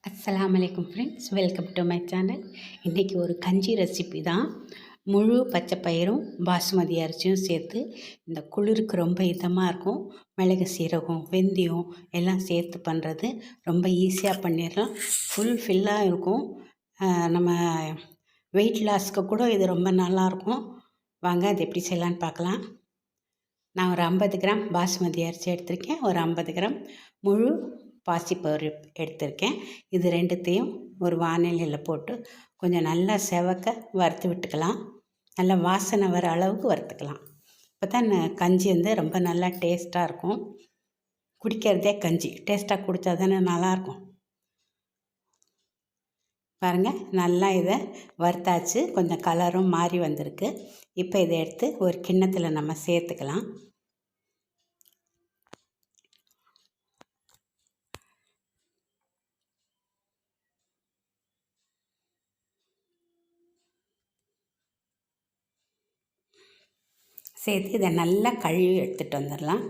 அஸ்ஸலாமு அலைக்கும் friends, welcome to my channel. இன்றைக்கி ஒரு கஞ்சி ரெசிபி தான். முழு பச்சை பயிரும் பாசுமதி அரிசியும் சேர்த்து இந்த குளிருக்கு ரொம்ப இதமாக இருக்கும். மிளகு, சீரகம், வெந்தயம் எல்லாம் சேர்த்து பண்ணுறது ரொம்ப ஈஸியாக பண்ணிடலாம். ஃபில்லாக இருக்கும். நம்ம வெயிட் லாஸ்க்கு கூட இது ரொம்ப நல்லாயிருக்கும். வாங்க அது எப்படி செய்யலான்னு பார்க்கலாம். நான் ஒரு 50 கிராம் பாசுமதி அரிசி எடுத்திருக்கேன். ஒரு 50 கிராம் முழு பாசிப்பயிறு எடுத்திருக்கேன். இது ரெண்டுத்தையும் ஒரு வாணலியில் போட்டு கொஞ்சம் நல்லா செவக்க வறுத்து விட்டுக்கலாம். நல்லா வாசனை வர அளவுக்கு வறுத்துக்கலாம். அப்போ தான் கஞ்சி வந்து ரொம்ப நல்லா டேஸ்ட்டாக இருக்கும். குடிக்கிறதே கஞ்சி டேஸ்ட்டாக குடித்தா தானே நல்லாயிருக்கும். பாருங்கள், நல்லா இதை வறுத்தாச்சு. கொஞ்சம் கலரும் மாறி வந்திருக்கு. இப்போ இதை எடுத்து ஒரு கிண்ணத்தில் நம்ம சேர்த்துக்கலாம். சேர்த்து இதை நல்லா கழுவி எடுத்துகிட்டு வந்துடலாம்.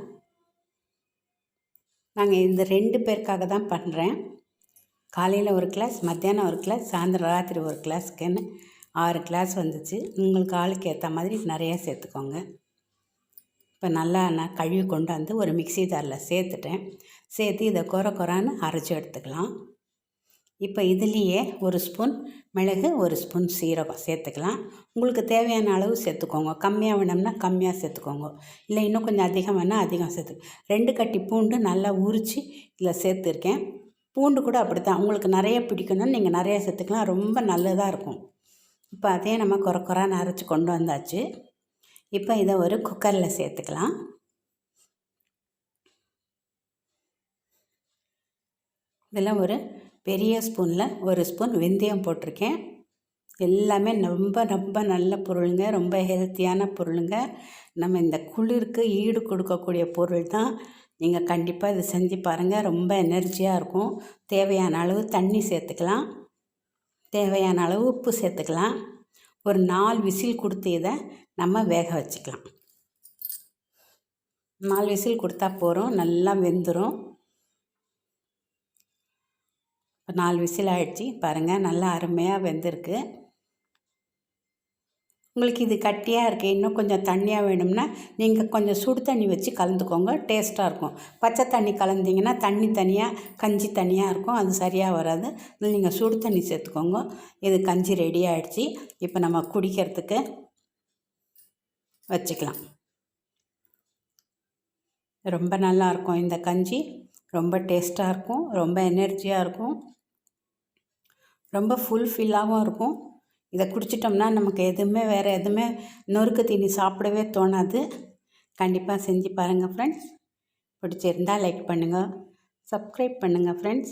நாங்கள் இந்த 2 பேருக்காக தான் பண்ணுறேன். காலையில் ஒரு கிளாஸ், மத்தியானம் ஒரு கிளாஸ், சாயந்தரம் ராத்திரி ஒரு கிளாஸுக்குன்னு 6 கிளாஸ் வந்துச்சு. உங்களுக்கு ஆளுக்கு ஏற்ற மாதிரி நிறையா சேர்த்துக்கோங்க. இப்போ நல்லா நான் கழுவி கொண்டு வந்து ஒரு மிக்ஸி ஜாரில் சேர்த்துட்டேன். சேர்த்து இதை கொரான்னு அரைச்சி எடுத்துக்கலாம். இப்போ இதுலேயே ஒரு ஸ்பூன் மிளகு, ஒரு ஸ்பூன் சீரகம் சேர்த்துக்கலாம். உங்களுக்கு தேவையான அளவு சேர்த்துக்கோங்க. கம்மியாக வேணும்னா கம்மியாக சேர்த்துக்கோங்க, இல்லை இன்னும் கொஞ்சம் அதிகம் வேணால் அதிகம் சேர்த்து. 2 கட்டி பூண்டு நல்லா உரித்து இதில் சேர்த்துருக்கேன். பூண்டு கூட அப்படி தான், உங்களுக்கு நிறைய பிடிக்கணும்னு நீங்கள் நிறையா சேர்த்துக்கலாம், ரொம்ப நல்லதாக இருக்கும். இப்போ அதே நம்ம கொரான்னு அரைச்சி கொண்டு வந்தாச்சு. இப்போ இதை ஒரு குக்கரில் சேர்த்துக்கலாம். இதில் ஒரு பெரிய ஸ்பூனில் ஒரு ஸ்பூன் வெந்தயம் போட்டிருக்கேன். எல்லாமே ரொம்ப ரொம்ப நல்ல பொருளுங்க, ரொம்ப ஹெல்த்தியான பொருளுங்க. நம்ம இந்த குளிருக்கு ஈடு கொடுக்கக்கூடிய பொருள் தான். நீங்கள் கண்டிப்பாக இதை செஞ்சு பாருங்கள், ரொம்ப எனர்ஜியாக இருக்கும். தேவையான அளவு தண்ணி சேர்த்துக்கலாம், தேவையான அளவு உப்பு சேர்த்துக்கலாம். ஒரு 4 விசில் கொடுத்து இதை நம்ம வேக வச்சுக்கலாம். 4 விசில் கொடுத்தா போகிறோம், நல்லா வெந்துடும். இப்போ 4 விசில் ஆகிடுச்சி. பாருங்கள், நல்லா அருமையாக வெந்திருக்கு. உங்களுக்கு இது கட்டியாக இருக்குது, இன்னும் கொஞ்சம் தண்ணியாக வேணும்னா நீங்கள் கொஞ்சம் சுடு தண்ணி வச்சு கலந்துக்கோங்க, டேஸ்ட்டாக இருக்கும். பச்சை தண்ணி கலந்திங்கன்னா தண்ணி தனியாக, கஞ்சி தனியாக இருக்கும், அது சரியாக வராது. இதில் நீங்கள் சுடு தண்ணி சேர்த்துக்கோங்க. இது கஞ்சி ரெடி ஆகிடுச்சி. இப்போ நம்ம குடிக்கிறதுக்கு வச்சுக்கலாம். ரொம்ப நல்லாயிருக்கும் இந்த கஞ்சி, ரொம்ப டேஸ்ட்டாக இருக்கும், ரொம்ப எனர்ஜியாக இருக்கும், ரொம்ப ஃபில்லாகவும் இருக்கும். இதை குடிச்சிட்டோம்னா நமக்கு வேறு எதுவுமே நொறுக்கு தீனி சாப்பிடவே தோணாது. கண்டிப்பாக செஞ்சு பாருங்கள் ஃப்ரெண்ட்ஸ். பிடிச்சிருந்தால் லைக் பண்ணுங்கள், சப்ஸ்கிரைப் பண்ணுங்கள் ஃப்ரெண்ட்ஸ்.